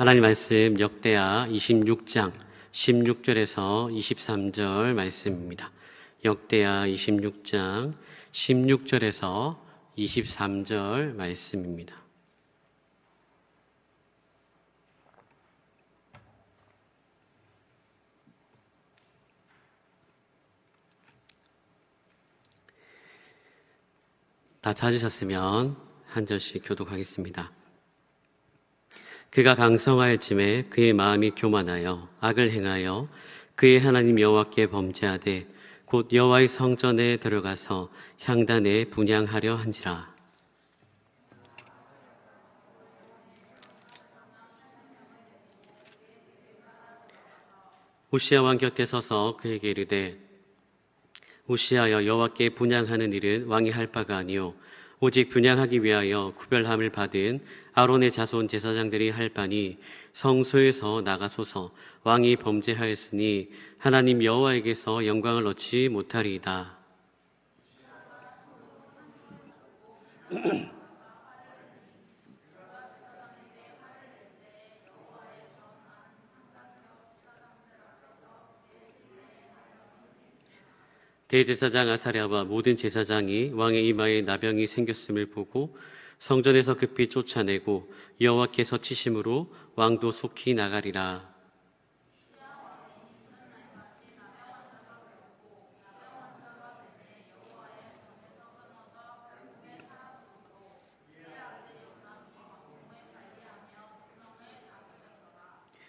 하나님 말씀 역대하 26장 16절에서 23절 말씀입니다. 역대하 26장 16절에서 23절 말씀입니다. 다 찾으셨으면 한 절씩 교독하겠습니다. 그가 강성하였음에 그의 마음이 교만하여 악을 행하여 그의 하나님 여호와께 범죄하되 곧 여호와의 성전에 들어가서 향단에 분향하려 한지라. 우시야 왕 곁에 서서 그에게 이르되 우시하여 여호와께 분향하는 일은 왕이 할 바가 아니요 오직 분향하기 위하여 구별함을 받은 아론의 자손 제사장들이 할 바니 성소에서 나가소서. 왕이 범죄하였으니 하나님 여호와에게서 영광을 얻지 못하리이다. 대제사장 아사랴와 모든 제사장이 왕의 이마에 나병이 생겼음을 보고 성전에서 급히 쫓아내고 여호와께서 치심으로 왕도 속히 나가리라.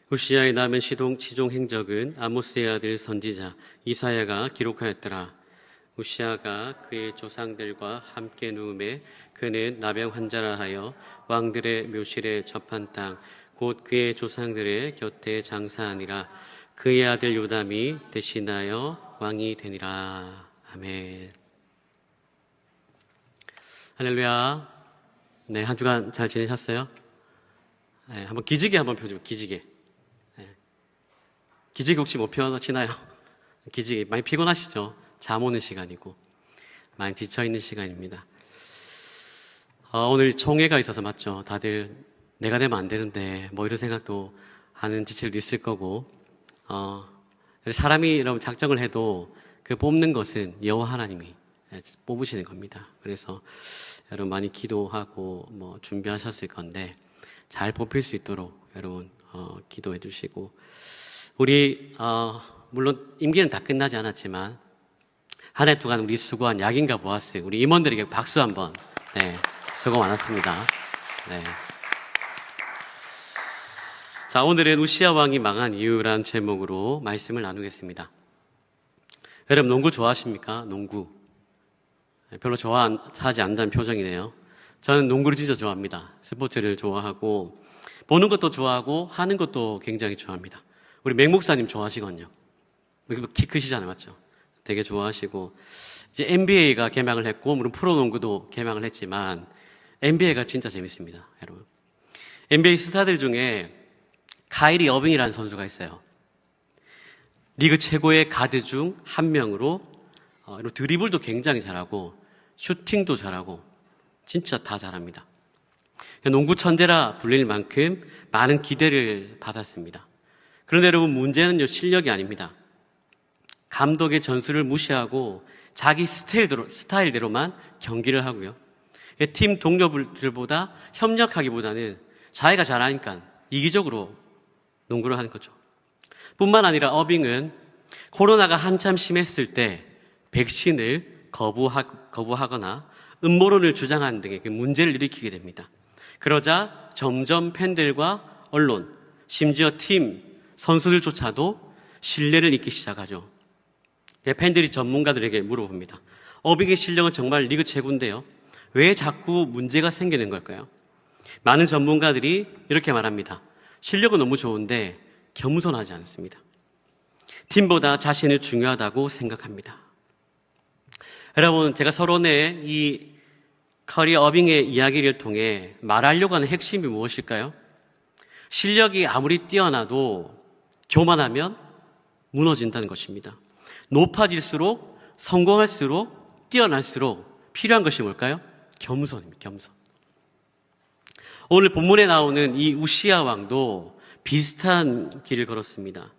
우시야의 남은 시종 행적은 아모스의 아들 선지자 이사야가 기록하였더라. 우시야가 그의 조상들과 함께 누움에 그는 나병 환자라 하여 왕들의 묘실에 접한 땅 곧 그의 조상들의 곁에 장사하니라. 그의 아들 요담이 대신하여 왕이 되니라. 아멘. 할렐루야. 네, 한 주간 잘 지내셨어요? 네, 한번 기지개 한번 펴줘. 기지개. 기지개 혹시 못 펴시나요? 기지개 많이 피곤하시죠? 잠 오는 시간이고 많이 지쳐있는 시간입니다. 오늘 총회가 있어서 맞죠? 다들 내가 되면 안 되는데 뭐 이런 생각도 하는 지체도 있을 거고 사람이 여러분 작정을 해도 그 뽑는 것은 여호와 하나님이 뽑으시는 겁니다. 그래서 여러분 많이 기도하고 뭐 준비하셨을 건데 잘 뽑힐 수 있도록 여러분 기도해 주시고 우리 물론 임기는 다 끝나지 않았지만 한 해 동안 우리 수고한 약인과 보아스 우리 임원들에게 박수 한번. 네, 수고 많았습니다. 네. 자, 오늘은 우시야 왕이 망한 이유란 제목으로 말씀을 나누겠습니다. 여러분 농구 좋아하십니까? 농구 별로 좋아하지 않는다는 표정이네요. 저는 농구를 진짜 좋아합니다. 스포츠를 좋아하고 보는 것도 좋아하고 하는 것도 굉장히 좋아합니다. 우리 맹 목사님 좋아하시거든요. 키 크시잖아요, 맞죠? 되게 좋아하시고 이제 NBA가 개막을 했고 물론 프로농구도 개막을 했지만 NBA가 진짜 재밌습니다, 여러분. NBA 스타들 중에 카이리 어빙이라는 선수가 있어요. 리그 최고의 가드 중 한 명으로 드리블도 굉장히 잘하고 슈팅도 잘하고 진짜 다 잘합니다. 농구 천재라 불릴 만큼 많은 기대를 받았습니다. 그런데 여러분 문제는요 실력이 아닙니다. 감독의 전술을 무시하고 자기 스타일대로만 경기를 하고요. 팀 동료들보다 협력하기보다는 자기가 잘하니까 이기적으로 농구를 하는 거죠. 뿐만 아니라 어빙은 코로나가 한참 심했을 때 백신을 거부하거나 음모론을 주장하는 등의 문제를 일으키게 됩니다. 그러자 점점 팬들과 언론, 심지어 팀, 선수들조차도 신뢰를 잃기 시작하죠. 팬들이 전문가들에게 물어봅니다. 어빙의 실력은 정말 리그 최고인데요. 왜 자꾸 문제가 생기는 걸까요? 많은 전문가들이 이렇게 말합니다. 실력은 너무 좋은데 겸손하지 않습니다. 팀보다 자신을 중요하다고 생각합니다. 여러분, 제가 서론에 이 커리 어빙의 이야기를 통해 말하려고 하는 핵심이 무엇일까요? 실력이 아무리 뛰어나도 교만하면 무너진다는 것입니다. 높아질수록 성공할수록 뛰어날수록 필요한 것이 뭘까요? 겸손입니다. 겸손. 오늘 본문에 나오는 이 우시야 왕도 비슷한 길을 걸었습니다.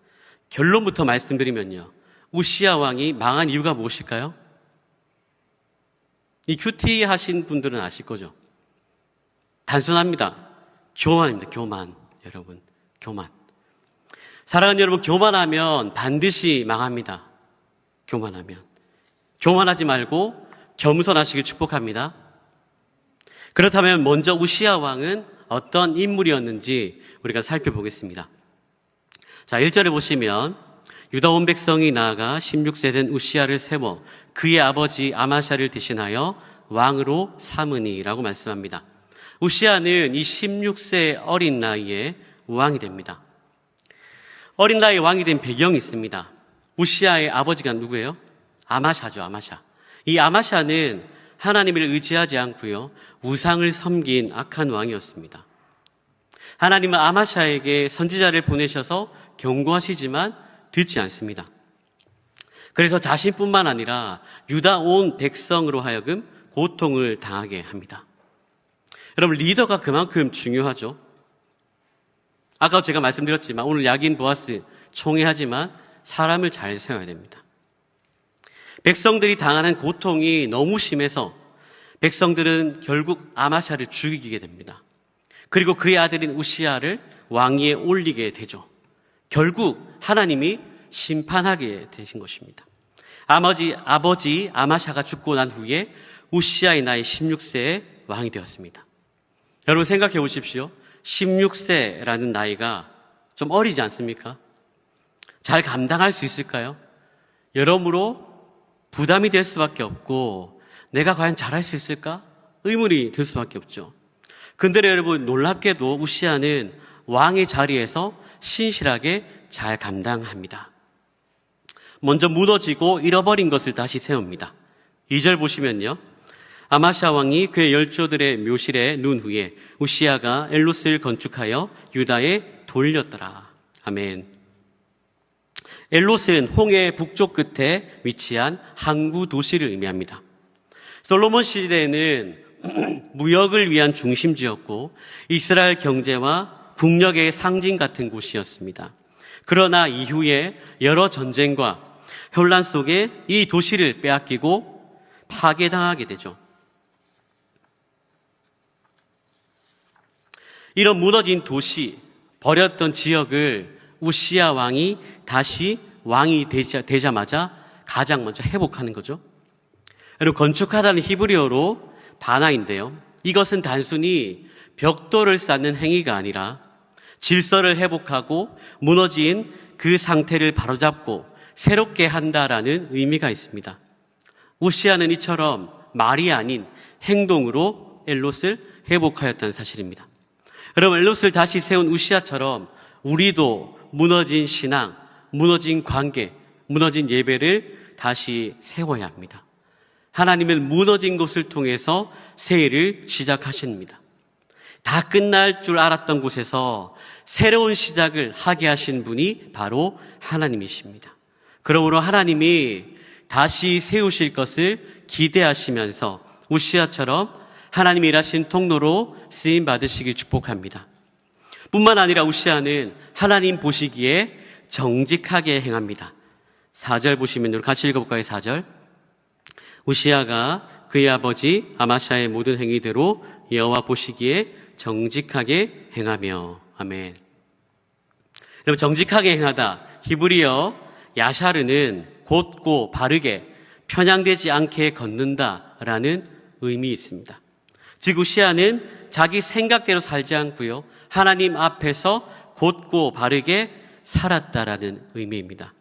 결론부터 말씀드리면요. 우시야 왕이 망한 이유가 무엇일까요? 이 큐티 하신 분들은 아실 거죠? 단순합니다. 교만입니다. 교만. 여러분, 교만. 사랑하는 여러분, 교만하면 반드시 망합니다. 교만하면. 교만하지 말고 겸손하시길 축복합니다. 그렇다면 먼저 우시야 왕은 어떤 인물이었는지 우리가 살펴보겠습니다. 자, 1절에 보시면 유다 온 백성이 나아가 16세 된 우시야를 세워 그의 아버지 아마샤를 대신하여 왕으로 삼으니라고 말씀합니다. 우시야는 이 16세 어린 나이에 왕이 됩니다. 어린 나이에 왕이 된 배경이 있습니다. 우시야의 아버지가 누구예요? 아마샤죠, 아마샤. 이 아마샤는 하나님을 의지하지 않고요, 우상을 섬긴 악한 왕이었습니다. 하나님은 아마샤에게 선지자를 보내셔서 경고하시지만 듣지 않습니다. 그래서 자신뿐만 아니라 유다 온 백성으로 하여금 고통을 당하게 합니다. 여러분, 리더가 그만큼 중요하죠. 아까 제가 말씀드렸지만 오늘 야긴 보아스 총회하지만 사람을 잘 세워야 됩니다. 백성들이 당하는 고통이 너무 심해서 백성들은 결국 아마샤를 죽이게 됩니다. 그리고 그의 아들인 우시야를 왕위에 올리게 되죠. 결국 하나님이 심판하게 되신 것입니다. 아버지 아마샤가 죽고 난 후에 우시야의 나이 16세에 왕이 되었습니다. 여러분 생각해 보십시오. 16세라는 나이가 좀 어리지 않습니까? 잘 감당할 수 있을까요? 여러모로 부담이 될 수밖에 없고 내가 과연 잘할 수 있을까? 의문이 들 수밖에 없죠. 근데 여러분 놀랍게도 우시야는 왕의 자리에서 신실하게 잘 감당합니다. 먼저 무너지고 잃어버린 것을 다시 세웁니다. 2절 보시면요. 아마샤 왕이 그의 열조들의 묘실에 누운 후에 우시야가 엘롯을 건축하여 유다에 돌렸더라. 아멘. 엘롯은 홍해 북쪽 끝에 위치한 항구 도시를 의미합니다. 솔로몬 시대에는 무역을 위한 중심지였고 이스라엘 경제와 국력의 상징 같은 곳이었습니다. 그러나 이후에 여러 전쟁과 혼란 속에 이 도시를 빼앗기고 파괴당하게 되죠. 이런 무너진 도시, 버렸던 지역을 우시야 왕이 다시 왕이 되자마자 가장 먼저 회복하는 거죠. 여러분, 건축하다는 히브리어로 바나인데요. 이것은 단순히 벽돌을 쌓는 행위가 아니라 질서를 회복하고 무너진 그 상태를 바로잡고 새롭게 한다라는 의미가 있습니다. 우시야는 이처럼 말이 아닌 행동으로 엘롯을 회복하였다는 사실입니다. 여러분, 엘롯을 다시 세운 우시야처럼 우리도 무너진 신앙, 무너진 관계, 무너진 예배를 다시 세워야 합니다. 하나님은 무너진 곳을 통해서 새 일을 시작하십니다. 다 끝날 줄 알았던 곳에서 새로운 시작을 하게 하신 분이 바로 하나님이십니다. 그러므로 하나님이 다시 세우실 것을 기대하시면서 우시야처럼 하나님이 일하신 통로로 쓰임 받으시길 축복합니다. 뿐만 아니라 우시야는 하나님 보시기에 정직하게 행합니다. 4절 보시면 같이 읽어볼까요? 4절. 우시야가 그의 아버지 아마샤의 모든 행위대로 여호와 보시기에 정직하게 행하며. 아멘. 여러분, 정직하게 행하다, 히브리어 야샤르는 곧고 바르게 편향되지 않게 걷는다라는 의미 있습니다. 즉 우시야는 자기 생각대로 살지 않고요, 하나님 앞에서 곧고 바르게 살았다라는 의미입니다.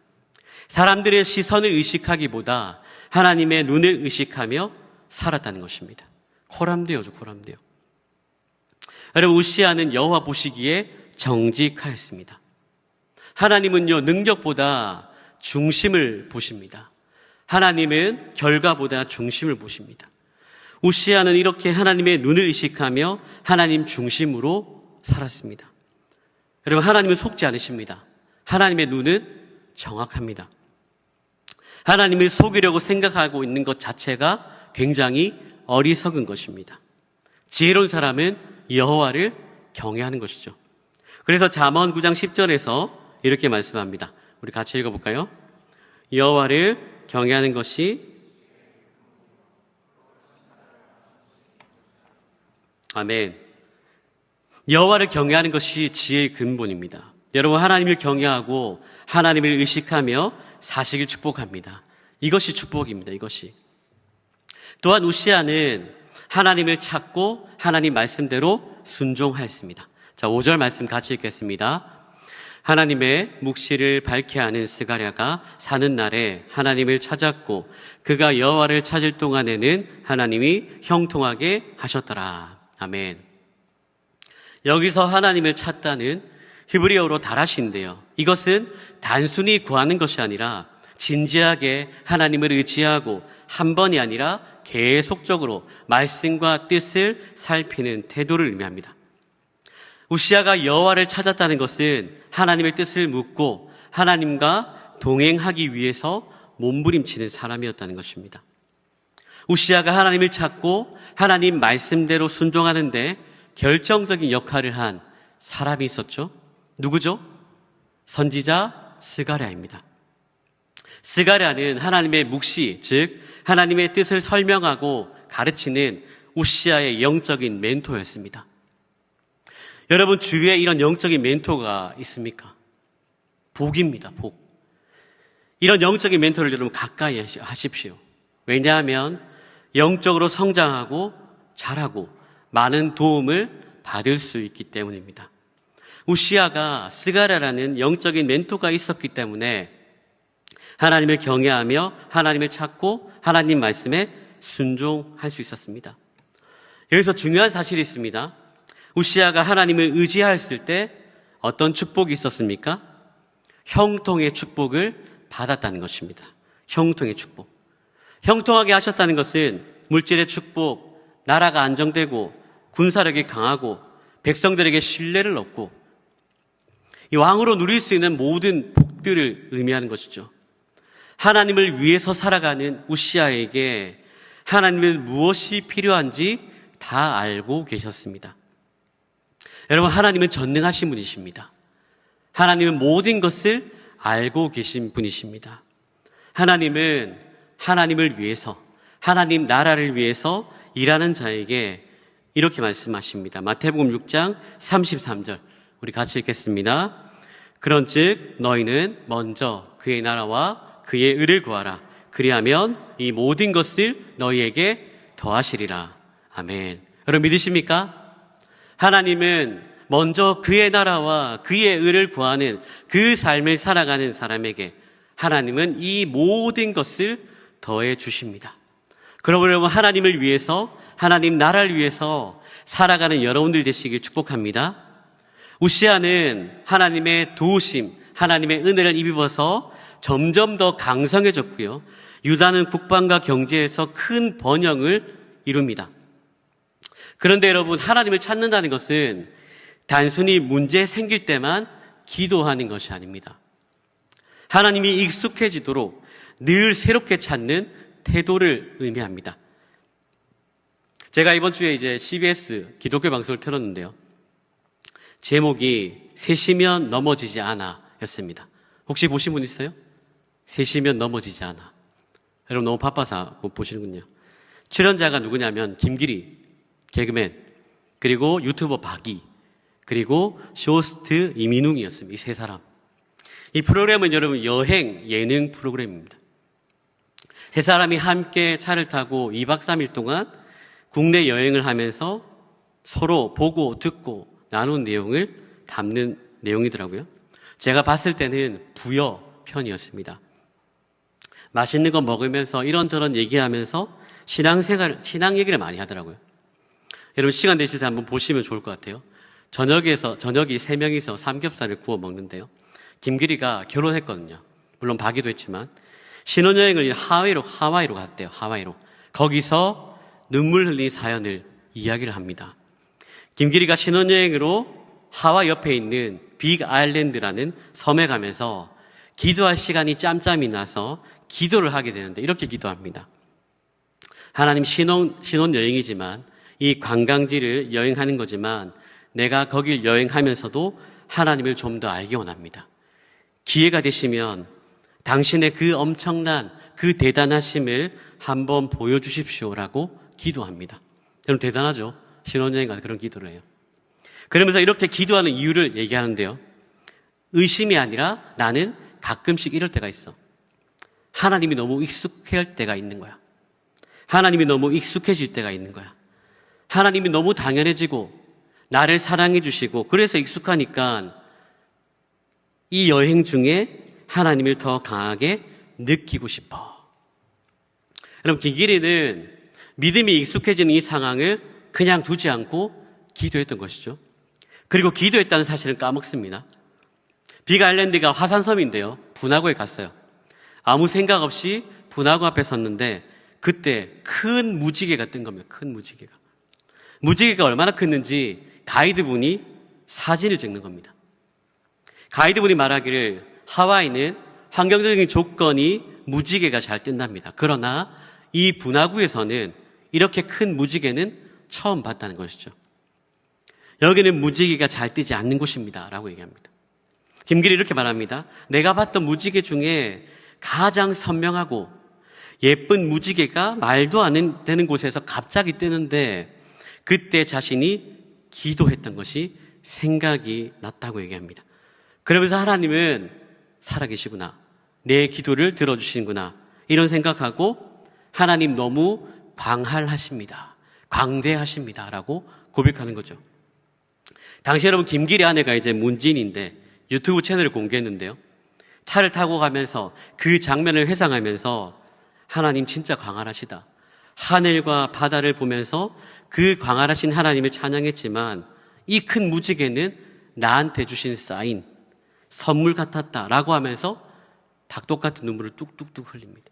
사람들의 시선을 의식하기보다 하나님의 눈을 의식하며 살았다는 것입니다. 코람데오죠, 코람데오. 여러분, 우시야는 여호와 보시기에 정직하였습니다. 하나님은요, 능력보다 중심을 보십니다. 하나님은 결과보다 중심을 보십니다. 우시야는 이렇게 하나님의 눈을 의식하며 하나님 중심으로 살았습니다. 여러분, 하나님은 속지 않으십니다. 하나님의 눈은 정확합니다. 하나님을 속이려고 생각하고 있는 것 자체가 굉장히 어리석은 것입니다. 지혜로운 사람은 여호와를 경외하는 것이죠. 그래서 잠언 9장 10절에서 이렇게 말씀합니다. 우리 같이 읽어볼까요? 여호와를 경외하는 것이 아멘. 여호와를 경외하는 것이 지혜의 근본입니다. 여러분, 하나님을 경외하고 하나님을 의식하며 사시길 축복합니다. 이것이 축복입니다. 이것이. 또한 우시아는 하나님을 찾고 하나님 말씀대로 순종하였습니다. 자, 5절 말씀 같이 읽겠습니다. 하나님의 묵시를 밝게 하는 스가랴가 사는 날에 하나님을 찾았고 그가 여호와를 찾을 동안에는 하나님이 형통하게 하셨더라. 아멘. 여기서 하나님을 찾다는 히브리어로 다라시인데요. 이것은 단순히 구하는 것이 아니라 진지하게 하나님을 의지하고 한 번이 아니라 계속적으로 말씀과 뜻을 살피는 태도를 의미합니다. 우시아가 여호와를 찾았다는 것은 하나님의 뜻을 묻고 하나님과 동행하기 위해서 몸부림치는 사람이었다는 것입니다. 우시아가 하나님을 찾고 하나님 말씀대로 순종하는데 결정적인 역할을 한 사람이 있었죠. 누구죠? 선지자 스가랴입니다. 스가랴는 하나님의 묵시, 즉 하나님의 뜻을 설명하고 가르치는 우시아의 영적인 멘토였습니다. 여러분, 주위에 이런 영적인 멘토가 있습니까? 복입니다. 복. 이런 영적인 멘토를 여러분 가까이 하십시오. 왜냐하면 영적으로 성장하고 자라고 많은 도움을 받을 수 있기 때문입니다. 우시아가 스가랴라는 영적인 멘토가 있었기 때문에 하나님을 경외하며 하나님을 찾고 하나님 말씀에 순종할 수 있었습니다. 여기서 중요한 사실이 있습니다. 우시아가 하나님을 의지하였을 때 어떤 축복이 있었습니까? 형통의 축복을 받았다는 것입니다. 형통의 축복. 형통하게 하셨다는 것은 물질의 축복, 나라가 안정되고 군사력이 강하고 백성들에게 신뢰를 얻고 이 왕으로 누릴 수 있는 모든 복들을 의미하는 것이죠. 하나님을 위해서 살아가는 우시아에게 하나님의 무엇이 필요한지 다 알고 계셨습니다. 여러분, 하나님은 전능하신 분이십니다. 하나님은 모든 것을 알고 계신 분이십니다. 하나님은 하나님을 위해서, 하나님 나라를 위해서 일하는 자에게 이렇게 말씀하십니다. 마태복음 6장 33절 우리 같이 읽겠습니다. 그런즉 너희는 먼저 그의 나라와 그의 의를 구하라. 그리하면 이 모든 것을 너희에게 더하시리라. 아멘. 여러분 믿으십니까? 하나님은 먼저 그의 나라와 그의 의를 구하는 그 삶을 살아가는 사람에게 하나님은 이 모든 것을 더해 주십니다. 그러므로 여러분, 하나님을 위해서, 하나님 나라를 위해서 살아가는 여러분들 되시길 축복합니다. 우시아는 하나님의 도우심, 하나님의 은혜를 입어서 점점 더 강성해졌고요. 유다는 국방과 경제에서 큰 번영을 이룹니다. 그런데 여러분, 하나님을 찾는다는 것은 단순히 문제 생길 때만 기도하는 것이 아닙니다. 하나님이 익숙해지도록 늘 새롭게 찾는 태도를 의미합니다. 제가 이번 주에 이제 CBS 기독교 방송을 틀었는데요. 제목이 셋이면 넘어지지 않아 였습니다. 혹시 보신 분 있어요? 셋이면 넘어지지 않아. 여러분 너무 바빠서 못 보시는군요. 출연자가 누구냐면 김기리, 개그맨, 그리고 유튜버 박이, 그리고 쇼호스트 이민웅이었습니다. 이 세 사람. 이 프로그램은 여러분 여행 예능 프로그램입니다. 세 사람이 함께 차를 타고 2박 3일 동안 국내 여행을 하면서 서로 보고 듣고 나눈 내용을 담는 내용이더라고요. 제가 봤을 때는 부여 편이었습니다. 맛있는 거 먹으면서 이런저런 얘기하면서 신앙 얘기를 많이 하더라고요. 여러분 시간 되실 때 한번 보시면 좋을 것 같아요. 저녁이 3명이서 삼겹살을 구워 먹는데요. 김기리가 결혼했거든요. 물론 박이도 했지만 신혼여행을 하와이로 갔대요. 하와이로. 거기서 눈물 흘린 사연을 이야기를 합니다. 김기리가 신혼여행으로 하와이 옆에 있는 빅 아일랜드라는 섬에 가면서 기도할 시간이 짬짬이 나서 기도를 하게 되는데 이렇게 기도합니다. 하나님, 신혼여행이지만 이 관광지를 여행하는 거지만 내가 거길 여행하면서도 하나님을 좀 더 알기 원합니다. 기회가 되시면 당신의 그 엄청난 그 대단하심을 한번 보여주십시오라고 기도합니다. 여러분 대단하죠? 신혼여행 가서 그런 기도를 해요. 그러면서 이렇게 기도하는 이유를 얘기하는데요. 의심이 아니라 나는 가끔씩 이럴 때가 있어. 하나님이 너무 익숙할 때가 있는 거야. 하나님이 너무 익숙해질 때가 있는 거야. 하나님이 너무 당연해지고 나를 사랑해 주시고 그래서 익숙하니까 이 여행 중에 하나님을 더 강하게 느끼고 싶어. 여러분 김기리는 믿음이 익숙해지는 이 상황을 그냥 두지 않고 기도했던 것이죠. 그리고 기도했다는 사실은 까먹습니다. 빅아일랜드가 화산섬인데요. 분화구에 갔어요. 아무 생각 없이 분화구 앞에 섰는데 그때 큰 무지개가 뜬 겁니다. 큰 무지개가. 무지개가 얼마나 컸는지 가이드분이 사진을 찍는 겁니다. 가이드분이 말하기를 하와이는 환경적인 조건이 무지개가 잘 뜬답니다. 그러나 이 분화구에서는 이렇게 큰 무지개는 처음 봤다는 것이죠. 여기는 무지개가 잘 뜨지 않는 곳입니다. 라고 얘기합니다. 김길이 이렇게 말합니다. 내가 봤던 무지개 중에 가장 선명하고 예쁜 무지개가 말도 안 되는 곳에서 갑자기 뜨는데 그때 자신이 기도했던 것이 생각이 났다고 얘기합니다. 그러면서 하나님은 살아계시구나. 내 기도를 들어주시는구나. 이런 생각하고 하나님 너무 광활하십니다. 광대하십니다. 라고 고백하는 거죠. 당시 여러분 김길의 아내가 이제 문진인데 유튜브 채널을 공개했는데요. 차를 타고 가면서 그 장면을 회상하면서 하나님 진짜 광활하시다. 하늘과 바다를 보면서 그 광활하신 하나님을 찬양했지만 이 큰 무지개는 나한테 주신 사인, 선물 같았다라고 하면서 닭독 같은 눈물을 뚝뚝뚝 흘립니다.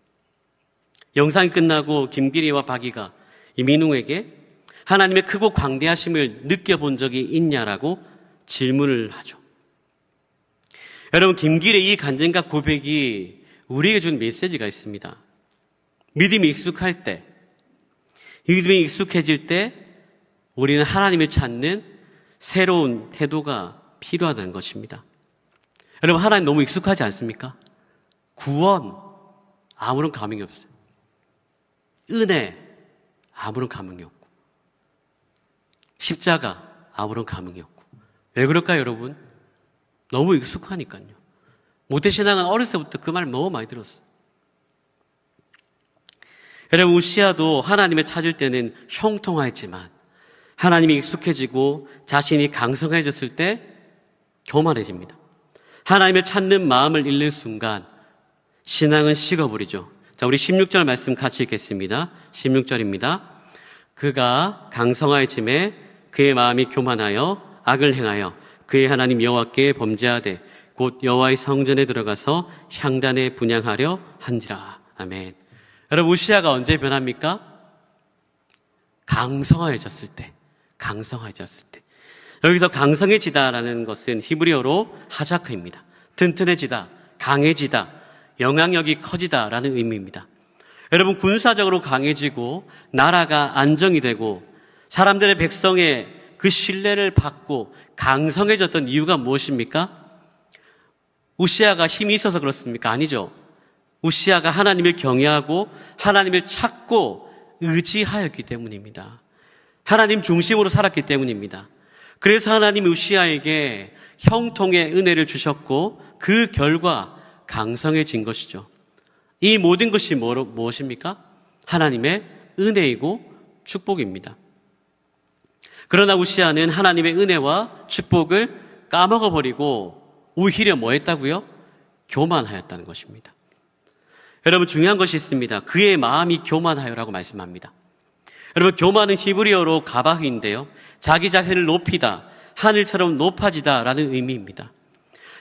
영상이 끝나고 김기리와 박이가 이 민웅에게 하나님의 크고 광대하심을 느껴본 적이 있냐라고 질문을 하죠. 여러분 김길의 이 간증과 고백이 우리에게 준 메시지가 있습니다. 믿음이 익숙할 때, 믿음이 익숙해질 때 우리는 하나님을 찾는 새로운 태도가 필요하다는 것입니다. 여러분 하나님 너무 익숙하지 않습니까? 구원 아무런 감흥이 없어요. 은혜 아무런 감흥이 없고 십자가 아무런 감흥이 없고 왜 그럴까요 여러분? 너무 익숙하니까요. 모태신앙은 어렸을 때부터 그 말 너무 많이 들었어요. 여러분 우시아도 하나님을 찾을 때는 형통하였지만 하나님이 익숙해지고 자신이 강성해졌을 때 교만해집니다. 하나님을 찾는 마음을 잃는 순간 신앙은 식어버리죠. 자, 우리 16절 말씀 같이 읽겠습니다. 16절입니다. 그가 강성하여짐에 그의 마음이 교만하여 악을 행하여 그의 하나님 여호와께 범죄하되 곧 여호와의 성전에 들어가서 향단에 분향하려 한지라. 아멘. 여러분 우시아가 언제 변합니까? 강성해졌을 때. 강성해졌을 때. 여기서 강성해지다라는 것은 히브리어로 하자크입니다. 튼튼해지다, 강해지다, 영향력이 커지다라는 의미입니다. 여러분 군사적으로 강해지고 나라가 안정이 되고 사람들의 백성의 그 신뢰를 받고 강성해졌던 이유가 무엇입니까? 우시아가 힘이 있어서 그렇습니까? 아니죠. 우시아가 하나님을 경외하고 하나님을 찾고 의지하였기 때문입니다. 하나님 중심으로 살았기 때문입니다. 그래서 하나님이 우시아에게 형통의 은혜를 주셨고 그 결과 강성해진 것이죠. 이 모든 것이 무엇입니까? 하나님의 은혜이고 축복입니다. 그러나 우시아는 하나님의 은혜와 축복을 까먹어버리고 오히려 뭐 했다고요? 교만하였다는 것입니다. 여러분 중요한 것이 있습니다. 그의 마음이 교만하여라고 말씀합니다. 여러분 교만은 히브리어로 가바흐인데요. 자기 자신을 높이다, 하늘처럼 높아지다 라는 의미입니다.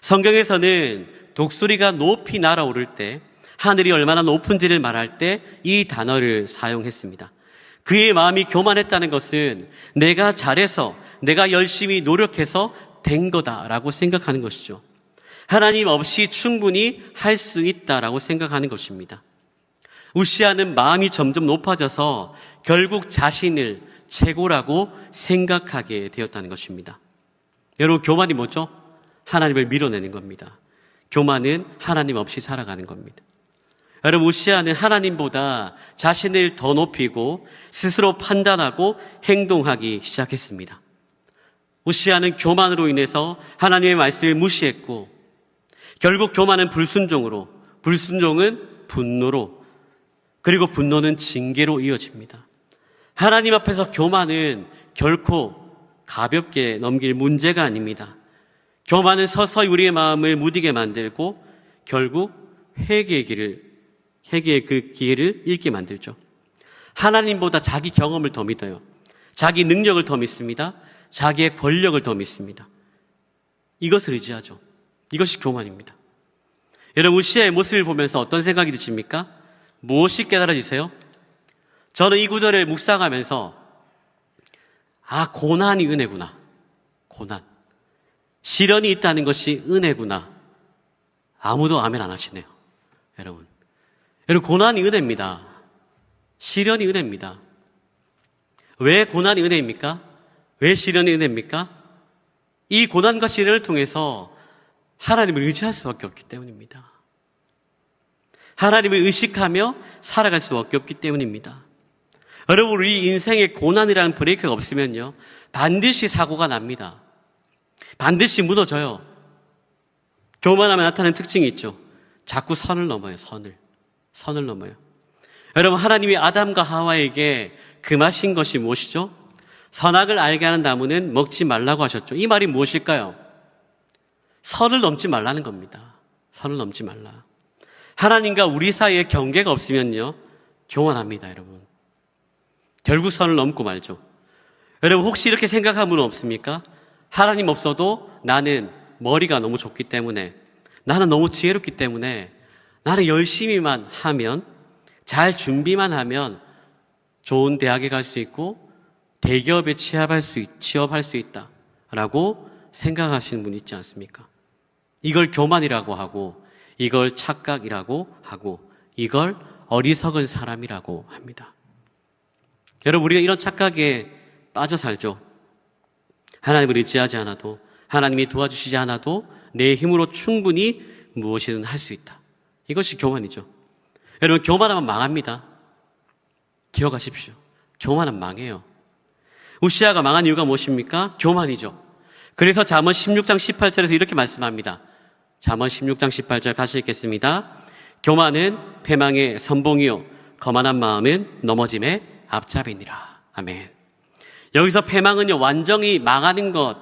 성경에서는 독수리가 높이 날아오를 때 하늘이 얼마나 높은지를 말할 때 이 단어를 사용했습니다. 그의 마음이 교만했다는 것은 내가 잘해서 내가 열심히 노력해서 된 거다라고 생각하는 것이죠. 하나님 없이 충분히 할 수 있다라고 생각하는 것입니다. 우시아는 마음이 점점 높아져서 결국 자신을 최고라고 생각하게 되었다는 것입니다. 여러분 교만이 뭐죠? 하나님을 밀어내는 겁니다. 교만은 하나님 없이 살아가는 겁니다. 여러분, 우시아는 하나님보다 자신을 더 높이고 스스로 판단하고 행동하기 시작했습니다. 우시아는 교만으로 인해서 하나님의 말씀을 무시했고, 결국 교만은 불순종으로, 불순종은 분노로, 그리고 분노는 징계로 이어집니다. 하나님 앞에서 교만은 결코 가볍게 넘길 문제가 아닙니다. 교만은 서서히 우리의 마음을 무디게 만들고 결국 회개의 그 기회를 잃게 만들죠. 하나님보다 자기 경험을 더 믿어요. 자기 능력을 더 믿습니다. 자기의 권력을 더 믿습니다. 이것을 의지하죠. 이것이 교만입니다. 여러분, 우시아의 모습을 보면서 어떤 생각이 드십니까? 무엇이 깨달아지세요? 저는 이 구절을 묵상하면서 고난이 은혜구나. 고난. 시련이 있다는 것이 은혜구나. 아무도 아멘 안 하시네요. 여러분, 고난이 은혜입니다. 시련이 은혜입니다. 왜 고난이 은혜입니까? 왜 시련이 은혜입니까? 이 고난과 시련을 통해서 하나님을 의지할 수밖에 없기 때문입니다. 하나님을 의식하며 살아갈 수밖에 없기 때문입니다. 여러분, 우리 인생에 고난이라는 브레이크가 없으면요, 반드시 사고가 납니다. 반드시 무너져요. 교만하면 나타나는 특징이 있죠. 자꾸 선을 넘어요. 선을 넘어요. 여러분, 하나님이 아담과 하와에게 금하신 것이 무엇이죠? 선악을 알게 하는 나무는 먹지 말라고 하셨죠. 이 말이 무엇일까요? 선을 넘지 말라는 겁니다. 선을 넘지 말라. 하나님과 우리 사이에 경계가 없으면요, 교만합니다, 여러분. 결국 선을 넘고 말죠. 여러분, 혹시 이렇게 생각한 분은 없습니까? 하나님 없어도 나는 머리가 너무 좋기 때문에, 나는 너무 지혜롭기 때문에, 나는 열심히만 하면, 잘 준비만 하면 좋은 대학에 갈 수 있고 대기업에 취업할 수 있다라고 생각하시는 분 있지 않습니까? 이걸 교만이라고 하고, 이걸 착각이라고 하고, 이걸 어리석은 사람이라고 합니다. 여러분, 우리가 이런 착각에 빠져 살죠. 하나님을 의지하지 않아도, 하나님이 도와주시지 않아도 내 힘으로 충분히 무엇이든 할 수 있다. 이것이 교만이죠. 여러분, 교만하면 망합니다. 기억하십시오. 교만은 망해요. 우시아가 망한 이유가 무엇입니까? 교만이죠. 그래서 잠언 16장 18절에서 이렇게 말씀합니다. 잠언 16장 18절 같이 읽겠습니다. 교만은 패망의 선봉이요 거만한 마음은 넘어짐의 앞잡이니라. 아멘. 여기서 패망은요, 완전히 망하는 것,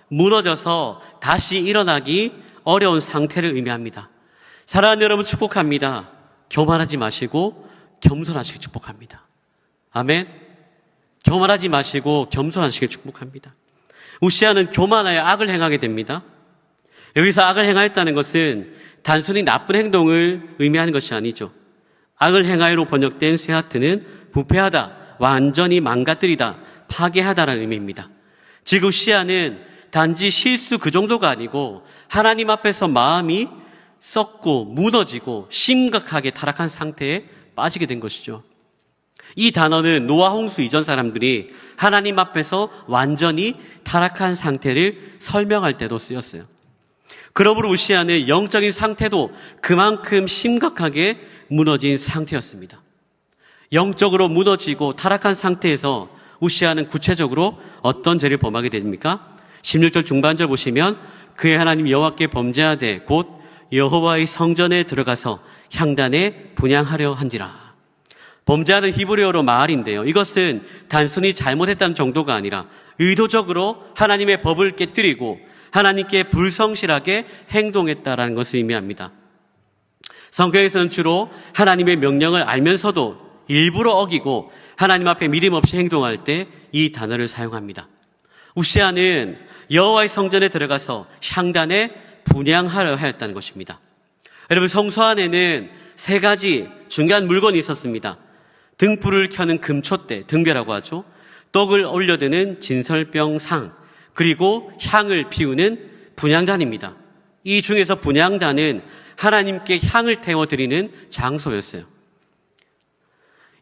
무너져서 다시 일어나기 어려운 상태를 의미합니다. 사랑하는 여러분, 축복합니다. 교만하지 마시고 겸손하시길 축복합니다. 아멘. 교만하지 마시고 겸손하시길 축복합니다. 우시아는 교만하여 악을 행하게 됩니다. 여기서 악을 행하였다는 것은 단순히 나쁜 행동을 의미하는 것이 아니죠. 악을 행하여로 번역된 세하트는 부패하다, 완전히 망가뜨리다, 파괴하다라는 의미입니다. 즉 우시아는 단지 실수 그 정도가 아니고 하나님 앞에서 마음이 썩고 무너지고 심각하게 타락한 상태에 빠지게 된 것이죠. 이 단어는 노아 홍수 이전 사람들이 하나님 앞에서 완전히 타락한 상태를 설명할 때도 쓰였어요. 그러므로 우시아는 영적인 상태도 그만큼 심각하게 무너진 상태였습니다. 영적으로 무너지고 타락한 상태에서 우시아는 구체적으로 어떤 죄를 범하게 됩니까? 16절 중반절 보시면 그의 하나님 여호와께 범죄하되 곧 여호와의 성전에 들어가서 향단에 분향하려 한지라. 범죄하는 히브리어로 마알인데요, 이것은 단순히 잘못했다는 정도가 아니라 의도적으로 하나님의 법을 깨뜨리고 하나님께 불성실하게 행동했다라는 것을 의미합니다. 성경에서는 주로 하나님의 명령을 알면서도 일부러 어기고 하나님 앞에 믿음 없이 행동할 때 이 단어를 사용합니다. 우시아는 여호와의 성전에 들어가서 향단에 분향하려 하였다는 것입니다. 여러분, 성소 안에는 세 가지 중요한 물건이 있었습니다. 등불을 켜는 금촛대, 등벼라고 하죠. 떡을 올려드는 진설병 상, 그리고 향을 피우는 분향단입니다. 이 중에서 분향단은 하나님께 향을 태워드리는 장소였어요.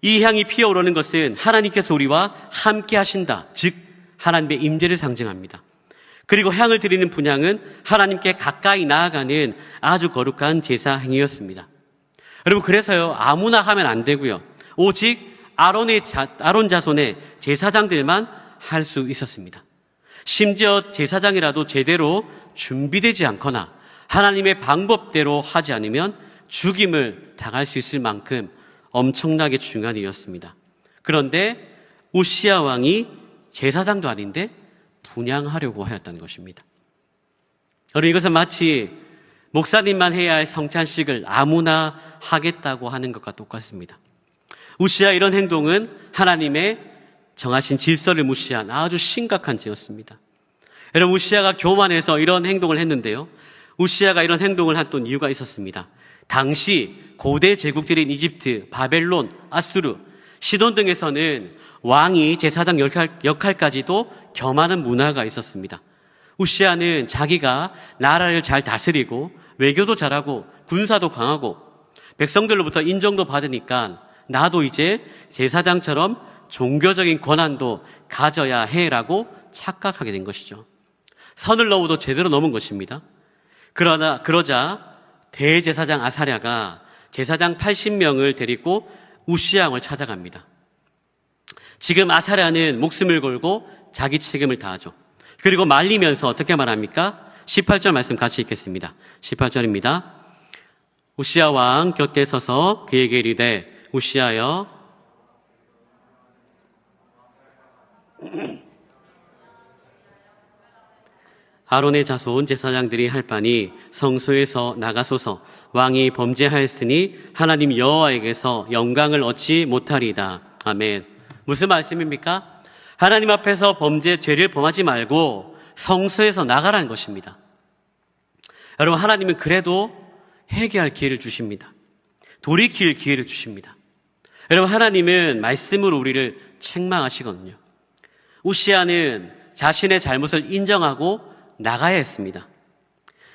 이 향이 피어오르는 것은 하나님께서 우리와 함께 하신다, 즉 하나님의 임재를 상징합니다. 그리고 향을 드리는 분향은 하나님께 가까이 나아가는 아주 거룩한 제사 행위였습니다. 여러분, 그래서요, 아무나 하면 안 되고요. 오직 아론 자손의 제사장들만 할 수 있었습니다. 심지어 제사장이라도 제대로 준비되지 않거나 하나님의 방법대로 하지 않으면 죽임을 당할 수 있을 만큼 엄청나게 중요한 일이었습니다. 그런데 우시야 왕이 제사장도 아닌데 분향하려고 하였다는 것입니다. 여러분, 이것은 마치 목사님만 해야 할 성찬식을 아무나 하겠다고 하는 것과 똑같습니다. 우시야 이런 행동은 하나님의 정하신 질서를 무시한 아주 심각한 죄였습니다. 여러분, 우시야가 교만해서 이런 행동을 했는데요. 우시야가 이런 행동을 했던 이유가 있었습니다. 당시 고대 제국들인 이집트, 바벨론, 아수르, 시돈 등에서는 왕이 제사장 역할까지도 겸하는 문화가 있었습니다. 우시야는 자기가 나라를 잘 다스리고 외교도 잘하고 군사도 강하고 백성들로부터 인정도 받으니까 나도 이제 제사장처럼 종교적인 권한도 가져야 해라고 착각하게 된 것이죠. 선을 넘어도 제대로 넘은 것입니다. 그러자 대제사장 아사랴가 제사장 80명을 데리고 우시야 왕을 찾아갑니다. 지금 아사랴는 목숨을 걸고 자기 책임을 다하죠. 그리고 말리면서 어떻게 말합니까? 18절 말씀 같이 읽겠습니다. 18절입니다. 우시야 왕 곁에 서서 그에게 이르되 우시야여, 아론의 자손 제사장들이 할 바니 성소에서 나가소서. 왕이 범죄하였으니 하나님 여호와에게서 영광을 얻지 못하리이다. 아멘. 무슨 말씀입니까? 하나님 앞에서 죄를 범하지 말고 성소에서 나가라는 것입니다. 여러분, 하나님은 그래도 회개할 기회를 주십니다. 돌이킬 기회를 주십니다. 여러분, 하나님은 말씀으로 우리를 책망하시거든요. 우시야는 자신의 잘못을 인정하고 나가야 했습니다.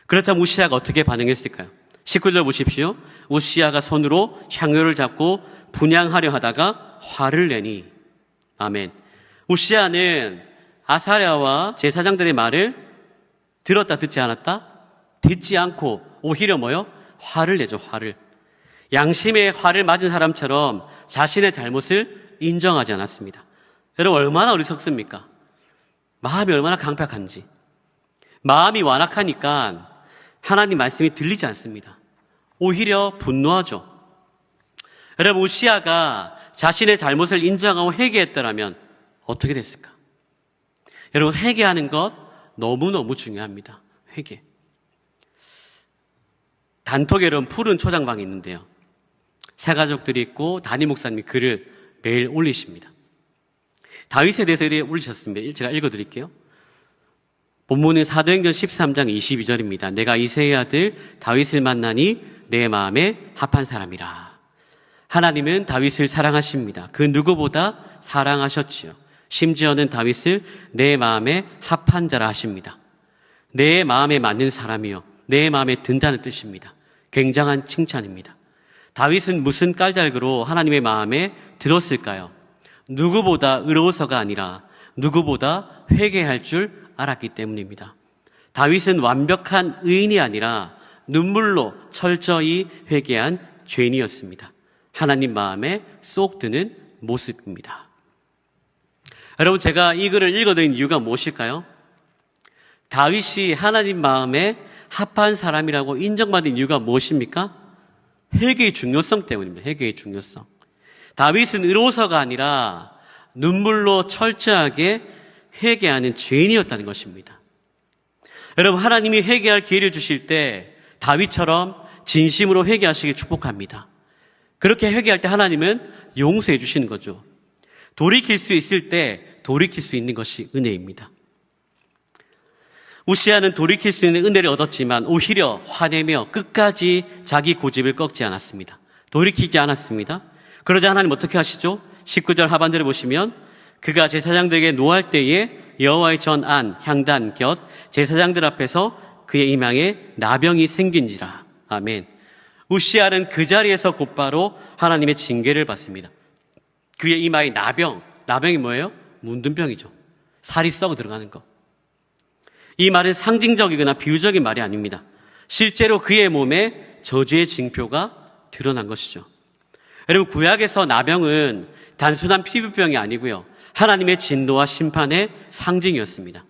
그렇다면 우시야가 어떻게 반응했을까요? 19절 보십시오. 우시야가 손으로 향료를 잡고 분향하려 하다가 화를 내니. 아멘. 우시야는 아사랴와 제사장들의 말을 들었다 듣지 않았다? 듣지 않고 오히려 뭐요? 화를 내죠. 화를. 양심의 화를 맞은 사람처럼 자신의 잘못을 인정하지 않았습니다. 여러분, 얼마나 어리석습니까? 마음이 얼마나 강팍한지. 마음이 완악하니까 하나님 말씀이 들리지 않습니다. 오히려 분노하죠. 여러분, 우시야가 자신의 잘못을 인정하고 회개했더라면 어떻게 됐을까? 여러분, 회개하는 것 너무너무 중요합니다. 회개. 단톡에 이런 푸른 초장방이 있는데요. 새가족들이 있고 담임 목사님이 글을 매일 올리십니다. 다윗에 대해서 이렇게 올리셨습니다. 제가 읽어드릴게요. 본문은 사도행전 13장 22절입니다. 내가 이새의 아들 다윗을 만나니 내 마음에 합한 사람이라. 하나님은 다윗을 사랑하십니다. 그 누구보다 사랑하셨지요. 심지어는 다윗을 내 마음에 합한 자라 하십니다. 내 마음에 맞는 사람이요, 내 마음에 든다는 뜻입니다. 굉장한 칭찬입니다. 다윗은 무슨 까닭으로 하나님의 마음에 들었을까요? 누구보다 의로워서가 아니라 누구보다 회개할 줄 알았기 때문입니다. 다윗은 완벽한 의인이 아니라 눈물로 철저히 회개한 죄인이었습니다. 하나님 마음에 쏙 드는 모습입니다. 여러분, 제가 이 글을 읽어드린 이유가 무엇일까요? 다윗이 하나님 마음에 합한 사람이라고 인정받은 이유가 무엇입니까? 회개의 중요성 때문입니다. 회개의 중요성. 다윗은 의로워서가 아니라 눈물로 철저하게 회개하는 죄인이었다는 것입니다. 여러분, 하나님이 회개할 기회를 주실 때 다윗처럼 진심으로 회개하시길 축복합니다. 그렇게 회개할 때 하나님은 용서해 주시는 거죠. 돌이킬 수 있을 때 돌이킬 수 있는 것이 은혜입니다. 우시야는 돌이킬 수 있는 은혜를 얻었지만 오히려 화내며 끝까지 자기 고집을 꺾지 않았습니다. 돌이키지 않았습니다. 그러자 하나님 어떻게 하시죠? 19절 하반절에 보시면 그가 제사장들에게 노할 때에 여호와의 전안 향단 곁 제사장들 앞에서 그의 이마에 나병이 생긴지라. 아멘. 우시야는 그 자리에서 곧바로 하나님의 징계를 받습니다. 그의 이마에 나병이 뭐예요? 문둥병이죠. 살이 썩어 들어가는 거. 이 말은 상징적이거나 비유적인 말이 아닙니다. 실제로 그의 몸에 저주의 징표가 드러난 것이죠. 여러분, 구약에서 나병은 단순한 피부병이 아니고요, 하나님의 진노와 심판의 상징이었습니다.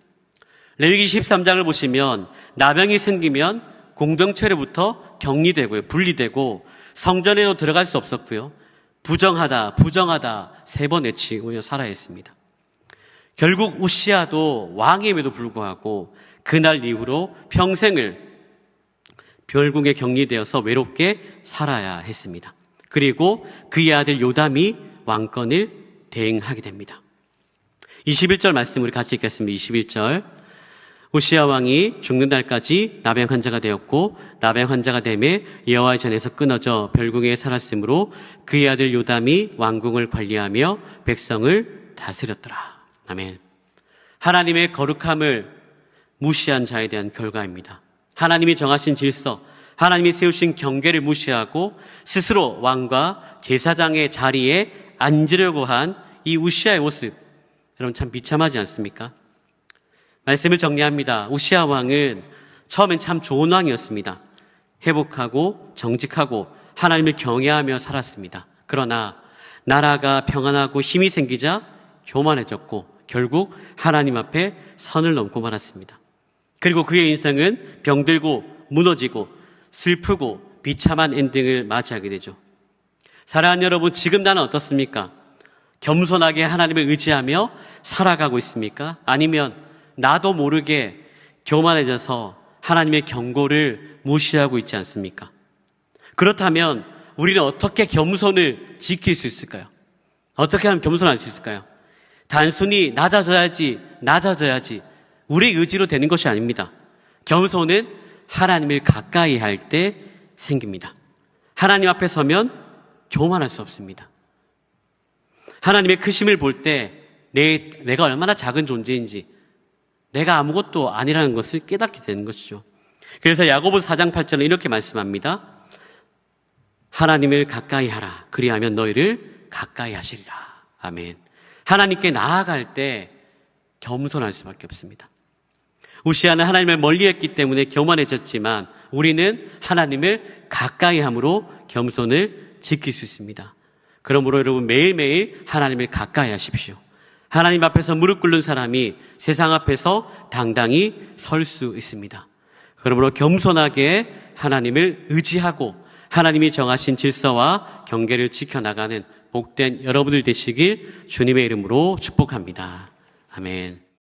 레위기 13장을 보시면 나병이 생기면 공동체로부터 격리되고요, 분리되고 성전에도 들어갈 수 없었고요, 부정하다 3번 외치고 살아야 했습니다. 결국 우시아도 왕임에도 불구하고 그날 이후로 평생을 별궁에 격리되어서 외롭게 살아야 했습니다. 그리고 그의 아들 요담이 왕권을 대행하게 됩니다. 21절 말씀 우리 같이 읽겠습니다. 21절. 우시아 왕이 죽는 날까지 나병 환자가 되었고 나병 환자가 되매 여호와의 전에서 끊어져 별궁에 살았으므로 그의 아들 요담이 왕궁을 관리하며 백성을 다스렸더라. 아멘. 하나님의 거룩함을 무시한 자에 대한 결과입니다. 하나님이 정하신 질서, 하나님이 세우신 경계를 무시하고 스스로 왕과 제사장의 자리에 앉으려고 한 이 우시아의 모습, 여러분 참 비참하지 않습니까? 말씀을 정리합니다. 우시아 왕은 처음엔 참 좋은 왕이었습니다. 회복하고 정직하고 하나님을 경외하며 살았습니다. 그러나 나라가 평안하고 힘이 생기자 교만해졌고 결국 하나님 앞에 선을 넘고 말았습니다. 그리고 그의 인생은 병들고 무너지고 슬프고 비참한 엔딩을 맞이하게 되죠. 사랑하는 여러분, 지금 나는 어떻습니까? 겸손하게 하나님을 의지하며 살아가고 있습니까? 아니면 나도 모르게 교만해져서 하나님의 경고를 무시하고 있지 않습니까? 그렇다면 우리는 어떻게 겸손을 지킬 수 있을까요? 어떻게 하면 겸손할 수 있을까요? 단순히 낮아져야지 우리 의지로 되는 것이 아닙니다. 겸손은 하나님을 가까이 할 때 생깁니다. 하나님 앞에 서면 교만할 수 없습니다. 하나님의 크심을 볼 때 내가 얼마나 작은 존재인지, 내가 아무것도 아니라는 것을 깨닫게 되는 것이죠. 그래서 야고보서 4장 8절은 이렇게 말씀합니다. 하나님을 가까이 하라. 그리하면 너희를 가까이 하시리라. 아멘. 하나님께 나아갈 때 겸손할 수밖에 없습니다. 우시아는 하나님을 멀리했기 때문에 교만해졌지만 우리는 하나님을 가까이 함으로 겸손을 지킬 수 있습니다. 그러므로 여러분 매일매일 하나님을 가까이 하십시오. 하나님 앞에서 무릎 꿇는 사람이 세상 앞에서 당당히 설 수 있습니다. 그러므로 겸손하게 하나님을 의지하고 하나님이 정하신 질서와 경계를 지켜나가는 복된 여러분들 되시길 주님의 이름으로 축복합니다. 아멘.